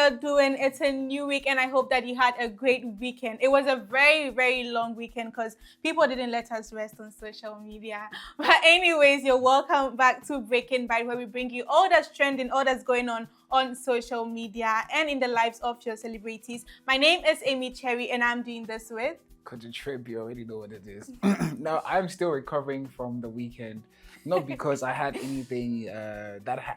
you're doing. It's a new week, and I hope that you had a great weekend. It was a very, very long weekend because people didn't let us rest on social media. But anyways, you're welcome back to Breaking Bite, where we bring you all that's trending, all that's going on social media and in the lives of your celebrities. My name is Aimee Cherry, and I'm doing this with Kojo, you already know what it is. Now, I'm still recovering from the weekend. Not because I had anything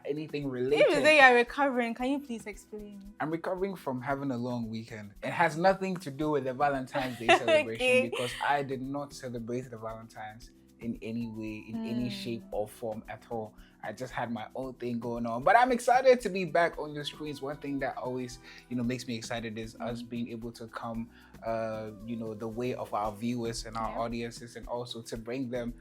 anything related. If you say you're recovering, can you please explain? I'm recovering from having a long weekend. It has nothing to do with the Valentine's Day celebration because I did not celebrate the Valentine's in any way, in any shape or form at all. I just had my own thing going on. But I'm excited to be back on your screens. One thing that always, makes me excited is us being able to come, the way of our viewers and our audiences, and also to bring them,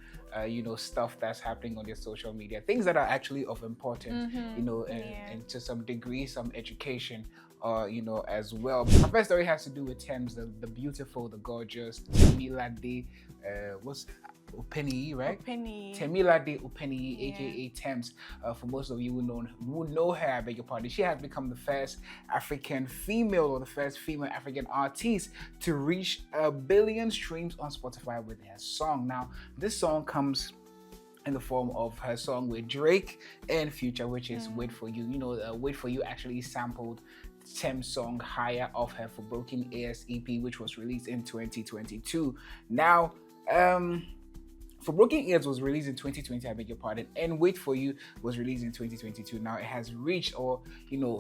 stuff that's happening on their social media, things that are actually of importance, and to some degree, some education. As well. My first story has to do with Tems, the beautiful, the gorgeous Temilade, Openi, right? Temilade Openi, aka Tems. For most of you who know her, I beg your pardon. She has become the first African female, or the first female African artiste to reach 1 billion streams on Spotify with her song. Now, this song comes in the form of her song with Drake and Future, which is Wait For You. Wait For You actually sampled Tems' song Higher off her For Broken Ears EP, which was released in 2022. Now, For Broken Ears was released in 2020, I beg your pardon, and Wait For You was released in 2022. Now it has reached or,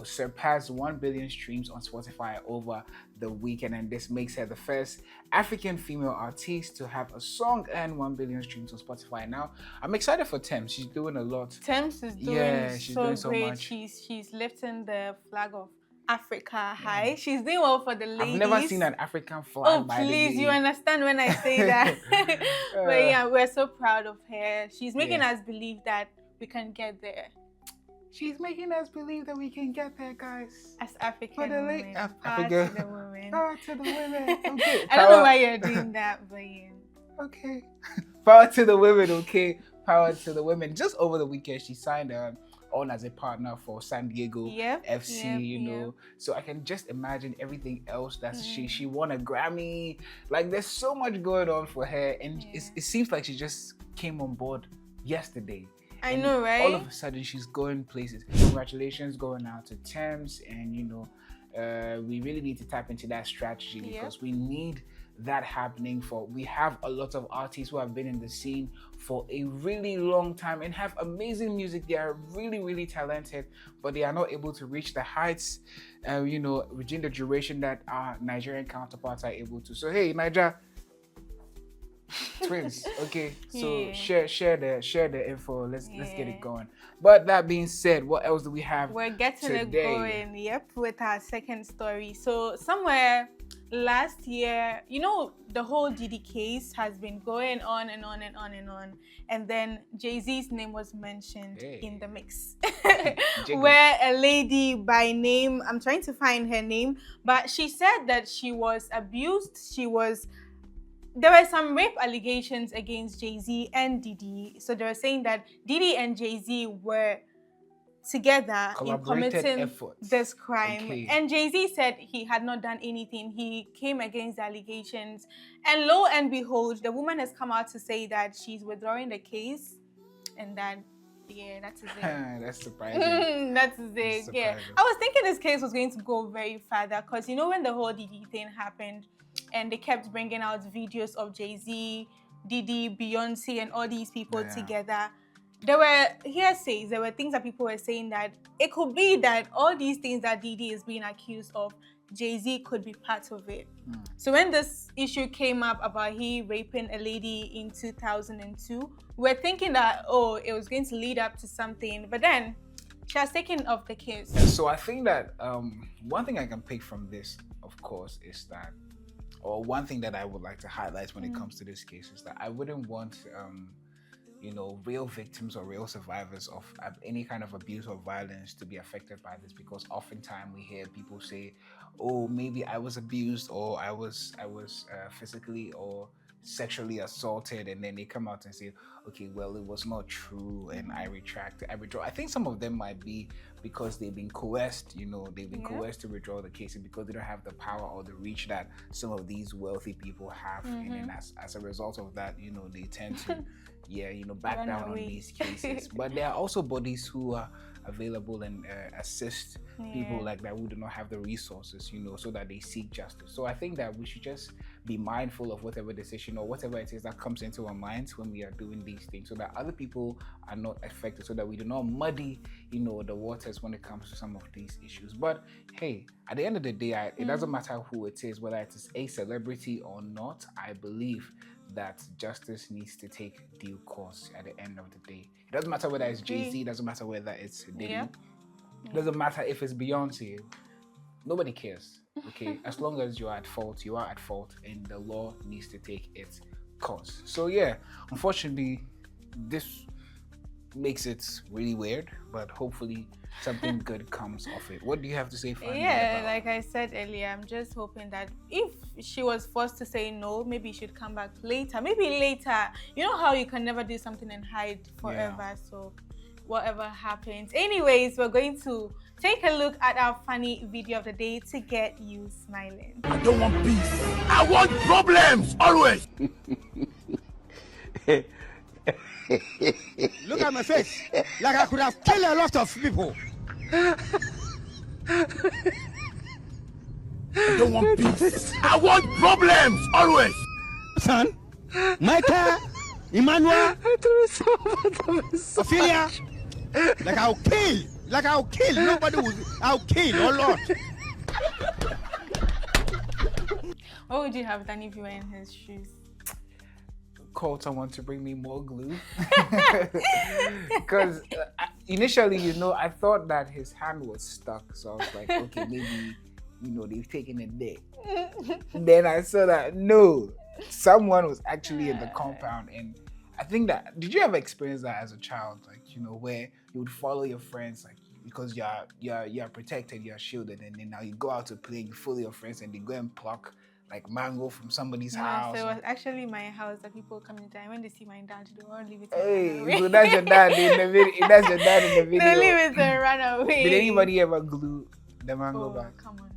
surpassed 1 billion streams on Spotify over the weekend, and this makes her the first African female artiste to have a song and 1 billion streams on Spotify. Now, I'm excited for Tems. She's doing a lot. Tems is doing so great. Much. She's lifting the flag of Africa high. She's doing well for the ladies. I've never seen an African flag. Oh, please, you understand when I say that. But yeah, we're so proud of her. She's making us believe that we can get there. She's making us believe that we can get there, guys. As African women. Power to the women. Power to the women. Okay. I don't know why you're doing that, but yeah. Okay. Power to the women, okay. Power to the women. Just over the weekend, she signed on as a partner for San Diego FC, so I can just imagine everything else that she won a Grammy. Like, there's so much going on for her, and it seems like she just came on board yesterday. I know, right? All of a sudden, she's going places. Congratulations going out to Tems, and we really need to tap into that strategy because we need that happening. We have a lot of artists who have been in the scene for a really long time and have amazing music. They are really, really talented, but they are not able to reach the heights, within the duration that our Nigerian counterparts are able to. So hey, Niger twins, okay. So share the info. Let's get it going. But that being said, what else do we have? We're getting it going. Yep, with our second story. So somewhere last year, the whole Diddy case has been going on and on and on and on. And then Jay-Z's name was mentioned in the mix. Where a lady by name, I'm trying to find her name, but she said that she was abused. There were some rape allegations against Jay-Z and Diddy. So they were saying that Diddy and Jay-Z were together in committing this crime. Okay. And Jay-Z said he had not done anything. He came against the allegations. And lo and behold, the woman has come out to say that she's withdrawing the case and that, that's it. That's surprising. That's it. Yeah. I was thinking this case was going to go very further because, when the whole Diddy thing happened, and they kept bringing out videos of Jay-Z, Diddy, Beyonce, and all these people together. There were hearsays. There were things that people were saying that it could be that all these things that Diddy is being accused of, Jay-Z could be part of it. So when this issue came up about he raping a lady in 2002, we're thinking that, it was going to lead up to something. But then she has taken off the case. So I think that one thing I can pick from this, of course, is that, or one thing that I would like to highlight when it comes to this case is that I wouldn't want, real victims or real survivors of any kind of abuse or violence to be affected by this, because oftentimes we hear people say, oh, maybe I was abused or I was physically or sexually assaulted, and then they come out and say, okay, well, it was not true, and I retract, I withdraw. I think some of them might be because they've been coerced, they've been coerced to withdraw the case, and because they don't have the power or the reach that some of these wealthy people have, and then as a result of that, they tend to back down on these cases. But there are also bodies who are available and assist people like that who do not have the resources, so that they seek justice. So I think that we should just be mindful of whatever decision or whatever it is that comes into our minds when we are doing these things, so that other people are not affected, so that we do not muddy, the waters when it comes to some of these issues. But hey, at the end of the day, it doesn't matter who it is, whether it is a celebrity or not. I believe that justice needs to take due course at the end of the day. It doesn't matter whether it's Jay-Z, it doesn't matter whether it's Diddy, it doesn't matter if it's Beyonce. Nobody cares, okay? As long as you are at fault, and the law needs to take its course. So yeah, unfortunately, this makes it really weird, but hopefully something good comes of it. What do you have to say finally? Like I said earlier, I'm just hoping that if she was forced to say no, maybe she should come back later. Maybe later. You know how you can never do something and hide forever. So whatever happens. Anyways, we're going to take a look at our funny video of the day to get you smiling. I don't want peace. I want problems always. Look at my face. Like I could have killed a lot of people. I don't want peace. I want problems always. Son, Micah, Emmanuel, Ophelia. Like I'll kill. Nobody will. I'll kill. Oh Lord. What would you have done if you were in his shoes? Call someone to bring me more glue. Because initially, I thought that his hand was stuck. So I was like, okay, maybe, they've taken a day. Then I saw that, no, someone was actually in the compound. And I think that, did you ever experience that as a child? Like, where you would follow your friends, like, because you're protected, you're shielded. And then now you go out to play, you follow your friends, and they go and pluck like mango from somebody's house. So it was actually my house that people come in time. When they see my dad, they won't leave it. Hey, so that's your dad in the video. That's your dad in the video. They leave it and run away. Did anybody ever glue the mango back? Come on.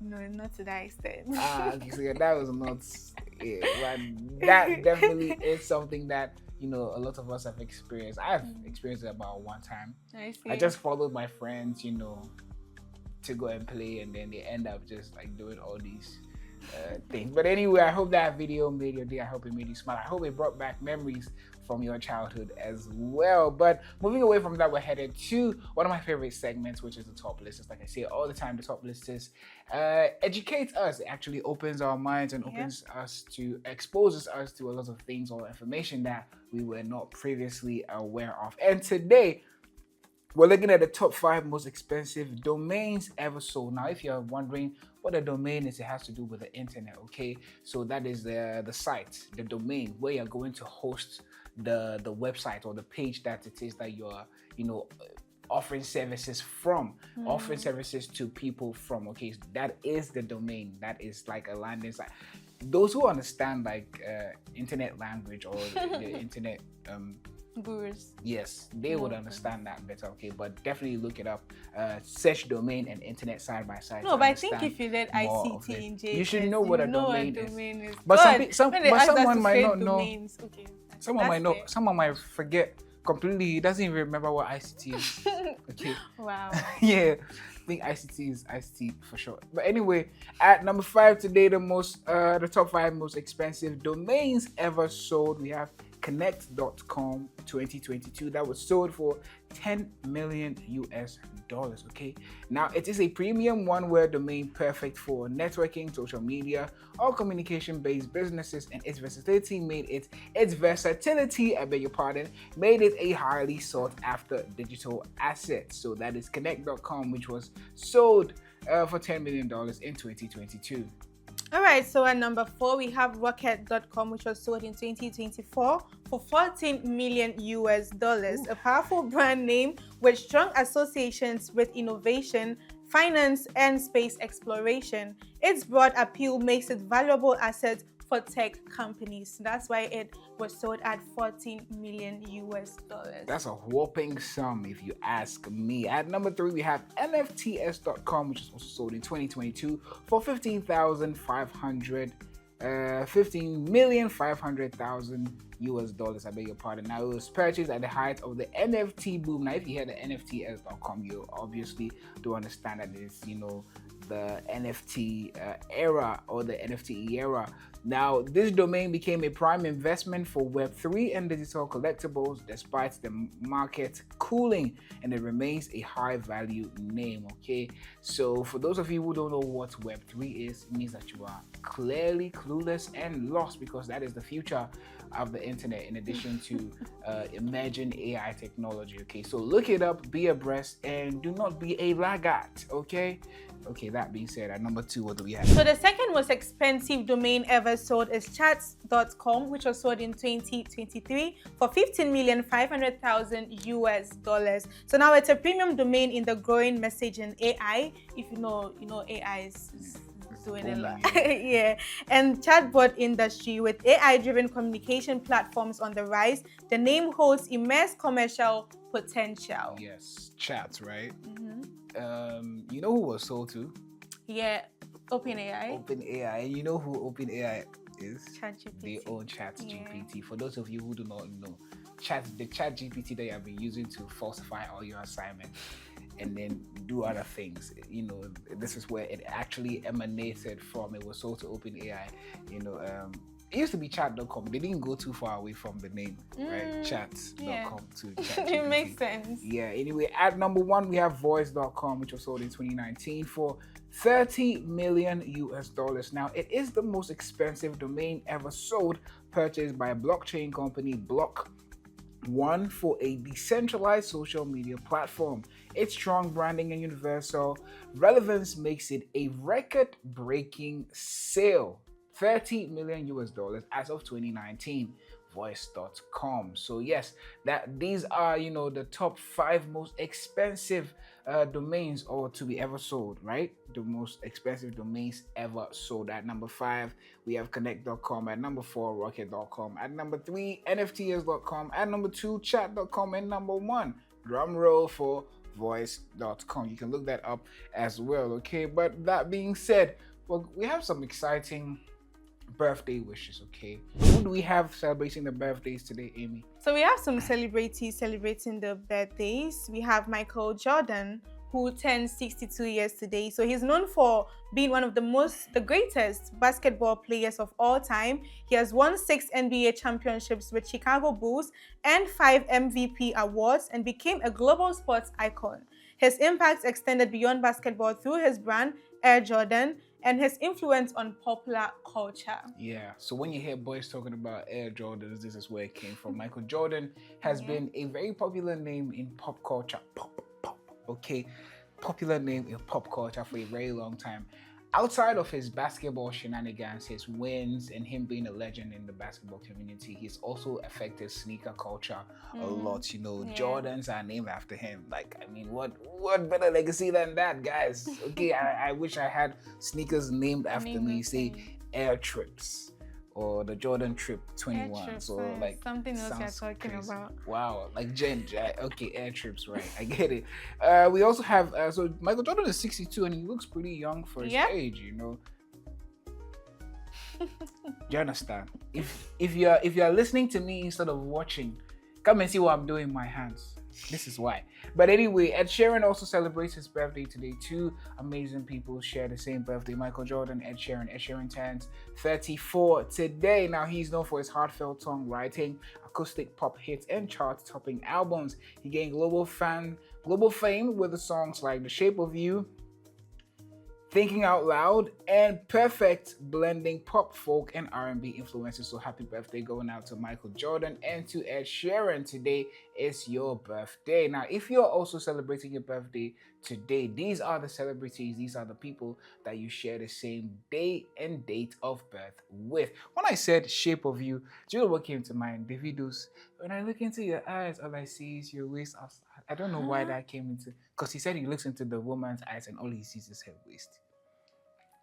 No, not to that extent. Okay, so that was not. But that definitely is something that a lot of us have experienced. I've experienced it about one time. I see. I just followed my friends, to go and play, and then they end up just like doing all these things. But anyway, I hope that video made your day. I hope it made you smile. I hope it brought back memories from your childhood as well. But moving away from that, we're headed to one of my favorite segments, which is the top list. It's like I say all the time, the top list is educates us. It actually opens our minds and exposes us to a lot of things or information that we were not previously aware of. And today, we're looking at the top 5 most expensive domains ever sold. Now, if you're wondering what a domain is, it has to do with the internet, okay? So that is the site, the domain, where you're going to host the website or the page that it is that you're, offering services from, offering services to people from, okay? So that is the domain. That is like a landing site. Those who understand like internet language or the internet gurus. Yes, they would understand that better, okay? But definitely look it up. Search domain and internet side by side. No, but I think if you read ICT in JS, you should know what a domain is. But someone might not know. Okay, Someone might forget completely. He doesn't even remember what ICT is. Okay. Wow. Yeah, I think ICT is ICT for sure. But anyway, at number 5 today, the top 5 most expensive domains ever sold, we have Connect.com 2022 that was sold for $10 million US. Okay, now it is a premium one-word domain perfect for networking, social media, or communication-based businesses, and its versatility made it a highly sought-after digital asset. So that is Connect.com, which was sold for $10 million in 2022. All right, so at number 4, we have Rocket.com, which was sold in 2024 for $14 million US. A powerful brand name with strong associations with innovation, finance, and space exploration. Its broad appeal makes it a valuable asset for tech companies. That's why it was sold at $14 million. That's a whopping sum if you ask me. At number 3, we have NFTS.com, which was also sold in 2022 for 15,500,000 US dollars. I beg your pardon. Now, it was purchased at the height of the NFT boom. Now, if you hear the NFTS.com, you obviously do understand that it's, the NFT era or the NFT era. Now, this domain became a prime investment for Web3 and digital collectibles despite the market cooling, and it remains a high value name. Okay, so for those of you who don't know what Web3 is, it means that you are clearly clueless and lost, because that is the future of the internet, in addition to emerging AI technology. Okay, so look it up, be abreast, and do not be a laggard. Okay, that being said, at number 2, what do we have? So the second most expensive domain ever sold is chats.com, which was sold in 2023 for 15,500,000 US dollars. So now it's a premium domain in the growing messaging AI. If you know AI is doing a lot. Yeah. And chatbot industry, with AI-driven communication platforms on the rise, the name holds immense commercial potential. Yes, chats, right? You know who was sold to? Yeah, OpenAI. OpenAI. And you know who OpenAI is? ChatGPT. They own ChatGPT. For those of you who do not know, the ChatGPT that you have been using to falsify all your assignments and then do other things, this is where it actually emanated from. It was sold to OpenAI. It used to be chat.com. They didn't go too far away from the name, right? Chats.com to ChatGPT. It makes sense. Yeah, anyway, at number 1, we have voice.com, which was sold in 2019 for 30 million US dollars. Now, it is the most expensive domain ever sold, purchased by a blockchain company, Block.One, for a decentralized social media platform. Its strong branding and universal relevance makes it a record-breaking sale. 30 million US dollars as of 2019. Voice.com. So yes, these are the top 5 most expensive domains or to be ever sold, right? The most expensive domains ever sold. At number 5, we have Connect.com. At number 4, Rocket.com. At number 3, NFTS.com. At number 2, Chat.com. And number 1, drum roll for Voice.com. You can look that up as well. Okay, but that being said, well, we have some exciting birthday wishes. Okay, who do we have celebrating the birthdays today, Aimee? So we have some celebrities celebrating the birthdays. We have Michael Jordan, who turns 62 years today. So he's known for being one of the greatest basketball players of all time. He has won 6 NBA championships with Chicago Bulls and 5 MVP awards, and became a global sports icon. His impact extended beyond basketball through his brand, Air Jordan, and his influence on popular culture. Yeah, so when you hear boys talking about Air Jordans, this is where it came from. Michael Jordan has been a very popular name in pop culture. Popular name in pop culture for a very long time. Outside of his basketball shenanigans, his wins, and him being a legend in the basketball community, he's also affected sneaker culture a lot. Jordans are named after him. What better legacy than that, guys? Okay, I wish I had sneakers named after me. Say Air Trips or the Jordan Trip 21. Trips, so something else you're talking crazy. about. Wow, okay, Air Trips, right? I get it. We also have so Michael Jordan is 62 and he looks pretty young for his age. Do you understand? If you're listening to me instead of watching, come and see what I'm doing with my hands. This is why. But anyway, Ed Sheeran also celebrates his birthday today. 2 amazing people share the same birthday. Michael Jordan, Ed Sheeran. Ed Sheeran turns 34 today. Now, he's known for his heartfelt songwriting, acoustic pop hits, and chart-topping albums. He gained global fame with the songs like The Shape of You, Thinking Out Loud, and Perfect, blending pop, folk, and R&B influences. So happy birthday going out to Michael Jordan and to Ed Sheeran. Today is your birthday. Now, if you're also celebrating your birthday today, these are the celebrities, these are the people that you share the same day and date of birth with. When I said Shape of You, do you know what came to mind? Davido's, when I look into your eyes, all I see is your waist outside. I don't know why that came into, because he said he looks into the woman's eyes and all he sees is her waist.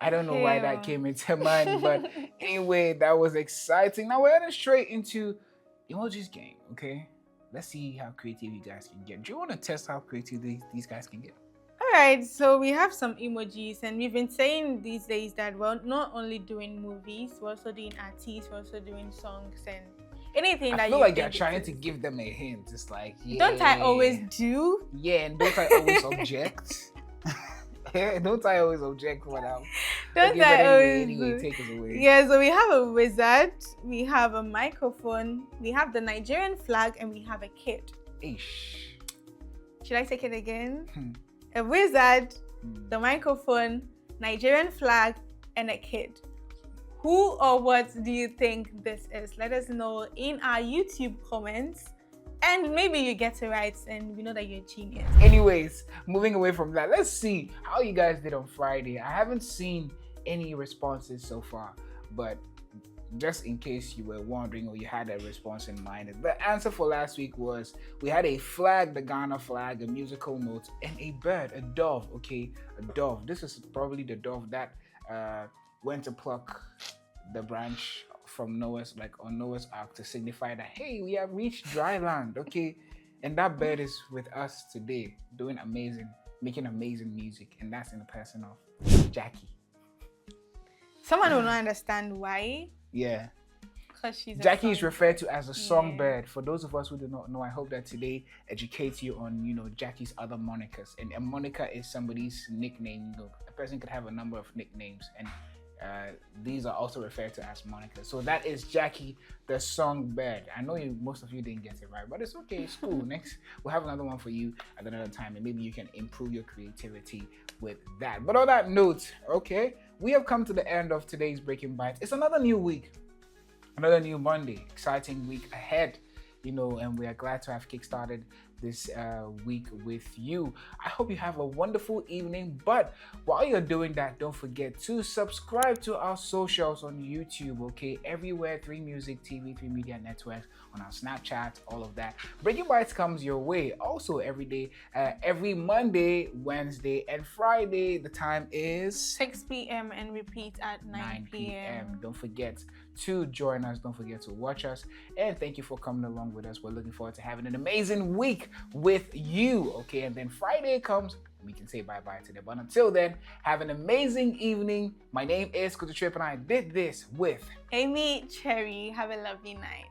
I don't know why that came into mind, but anyway, that was exciting. Now we're heading straight into Emoji's game, okay? Let's see how creative you guys can get. Do you want to test how creative these guys can get? Alright, so we have some emojis, and we've been saying these days that we're not only doing movies, we're also doing artists, we're also doing songs and anything that you feel like you're trying to give them a hint. It's like, yeah. Don't I always do? Yeah, and don't I always object? Don't I always object when I'm... Don't I always anyway, take us away. Yeah, so we have a wizard, we have a microphone, we have the Nigerian flag, and we have a kid. Ish. Should I take it again? A wizard, the microphone, Nigerian flag, and a kid. Who or what do you think this is? Let us know in our YouTube comments. And maybe you get it right and we know that you're a genius. Anyways, moving away from that, let's see how you guys did on Friday. I haven't seen any responses so far, but just in case you were wondering or you had a response in mind, the answer for last week was we had a flag, the Ghana flag, a musical note, and a bird, a dove, okay? A dove. This is probably the dove that went to pluck the branch from Noah's Ark to signify that, hey, we have reached dry land, okay? And that bird is with us today, making amazing music, and that's in the person of Jackie. Someone will not understand why. Yeah. Because she's Jackie is referred to as a songbird. For those of us who do not know, I hope that today educates you on, Jackie's other monikers. And a moniker is somebody's nickname. A person could have a number of nicknames, and these are also referred to as monikers. So that is Jackie the songbird. I know most of you didn't get it right, but it's okay. It's cool. Next, we'll have another one for you at another time, and maybe you can improve your creativity with that. But on that note, okay, we have come to the end of today's Breaking Bites. It's another new week, another new Monday. Exciting week ahead, and we are glad to have kickstarted this week with you. I hope you have a wonderful evening, but while you're doing that, don't forget to subscribe to our socials on YouTube, okay? Everywhere, 3 Music TV, 3 Media Networks, on our Snapchat, all of that. Breaking Bites comes your way also every day, every Monday, Wednesday, and Friday. The time is 6 p.m. and repeat at 9 p.m. Don't forget to join us. Don't forget to watch us. And thank you for coming along with us. We're looking forward to having an amazing week with you, okay? And then Friday comes, we can say bye-bye to them. But until then, have an amazing evening. My name is Kojo, and I did this with Aimee Cherry. Have a lovely night.